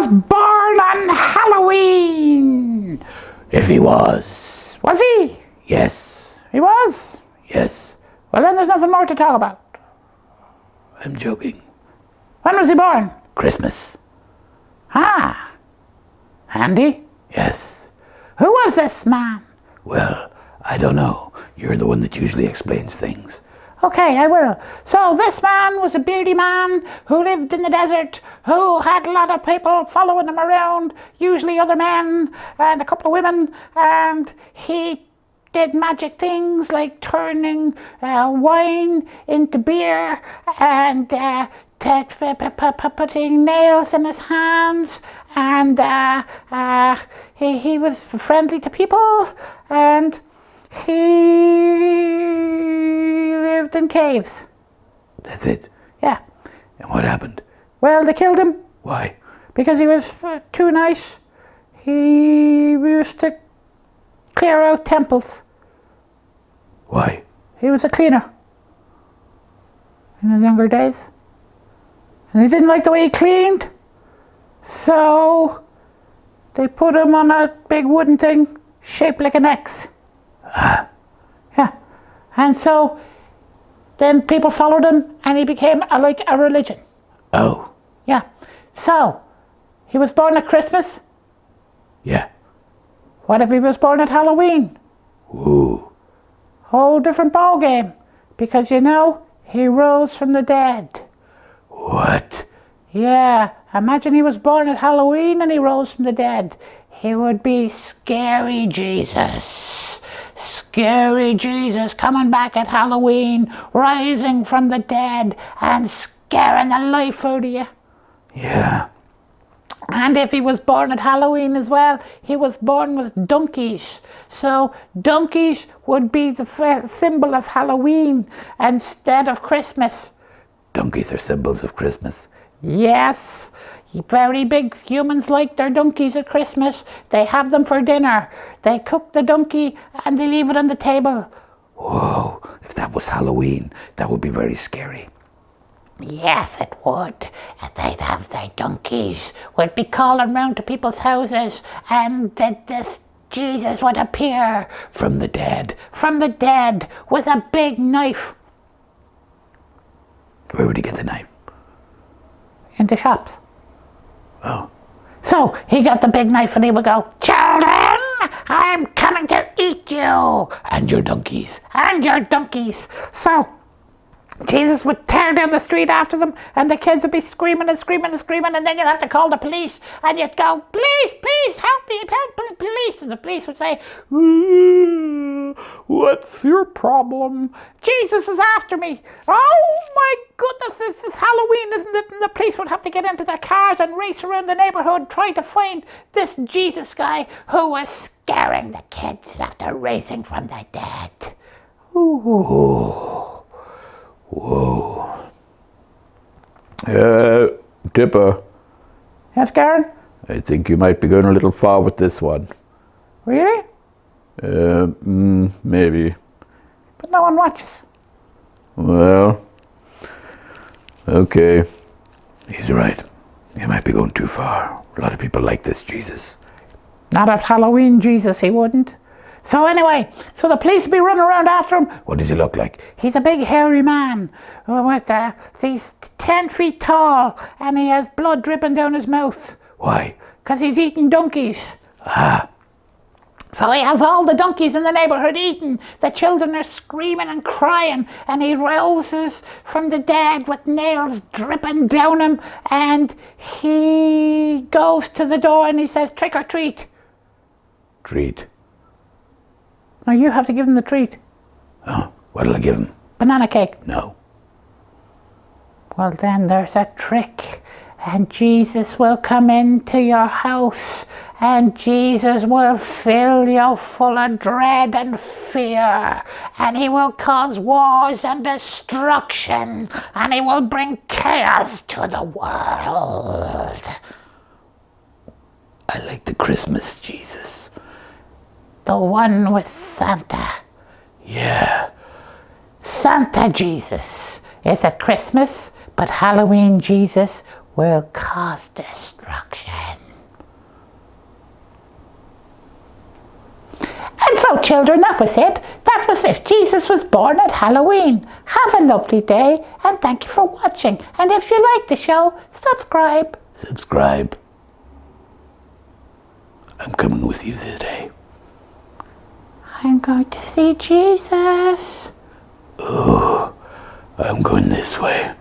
was born on Halloween. If he was. Was he? Yes. He was? Yes. Well, then there's nothing more to talk about. I'm joking. When was he born? Christmas. Ah. Handy? Yes. Who was this man? Well, I don't know. You're the one that usually explains things. Okay, I will. So this man was a beardy man who lived in the desert, who had a lot of people following him around, usually other men and a couple of women, and he did magic things like turning wine into beer and putting nails in his hands, and he was friendly to people, and he lived in caves. That's it? Yeah. And what happened? Well, they killed him Why? because he was too nice. He used to clear out temples. Why? He was a cleaner in his younger days. And they didn't like the way he cleaned. So they put him on a big wooden thing shaped like an X. Ah. Yeah. And so then people followed him and he became like a religion. Oh. Yeah. So he was born at Christmas. Yeah. What if he was born at Halloween? Ooh. Whole different ball game. Because he rose from the dead. What? Yeah. Imagine he was born at Halloween and he rose from the dead. He would be scary Jesus. Scary Jesus coming back at Halloween, rising from the dead and scaring the life out of you. Yeah. And if he was born at Halloween as well, he was born with donkeys. So donkeys would be the symbol of Halloween instead of Christmas. Donkeys are symbols of Christmas. Yes, very big humans like their donkeys at Christmas. They have them for dinner. They cook the donkey and they leave it on the table. Whoa, if that was Halloween, that would be very scary. Yes, it would. And they'd have their donkeys, would be calling round to people's houses, and this Jesus would appear From the dead. With a big knife. Where would he get the knife? In the shops. Oh. So he got the big knife and he would go, "Children, I'm coming to eat you." And your donkeys. So Jesus would tear down the street after them and the kids would be screaming and screaming and screaming, and then you'd have to call the police and you'd go, "Please, help me, police." And the police would say, "What's your problem?" "Jesus is after me." "Oh my goodness, this is Halloween, isn't it?" And the police would have to get into their cars and race around the neighborhood trying to find this Jesus guy who was scaring the kids after raising from the dead. Ooh. Whoa. Tipper, Yes, Garen? I think you might be going a little far with this one. Really? Maybe. But no one watches. Well, okay. He's right. You might be going too far. A lot of people like this Jesus. Not at Halloween, Jesus, he wouldn't. So anyway, the police would be running around after him. What does he look like? He's a big hairy man. He's 10 feet tall and he has blood dripping down his mouth. Why? Because he's eating donkeys. Ah. So he has all the donkeys in the neighborhood eating. The children are screaming and crying, and he rises from the dead with nails dripping down him, and he goes to the door and he says, "Trick or treat." Treat. Now you have to give him the treat. Oh, what'll I give him? Banana cake. No. Well, then there's a trick, and Jesus will come into your house, and Jesus will fill you full of dread and fear, and he will cause wars and destruction, and he will bring chaos to the world. I like the Christmas Jesus. The one with Santa. Yeah. Santa Jesus is at Christmas, but Halloween Jesus will cause destruction. And so, children, that was it. That was If Jesus Was Born at Halloween. Have a lovely day, and thank you for watching. And if you like the show, subscribe. Subscribe. I'm coming with you today. I'm going to see Jesus. Oh, I'm going this way.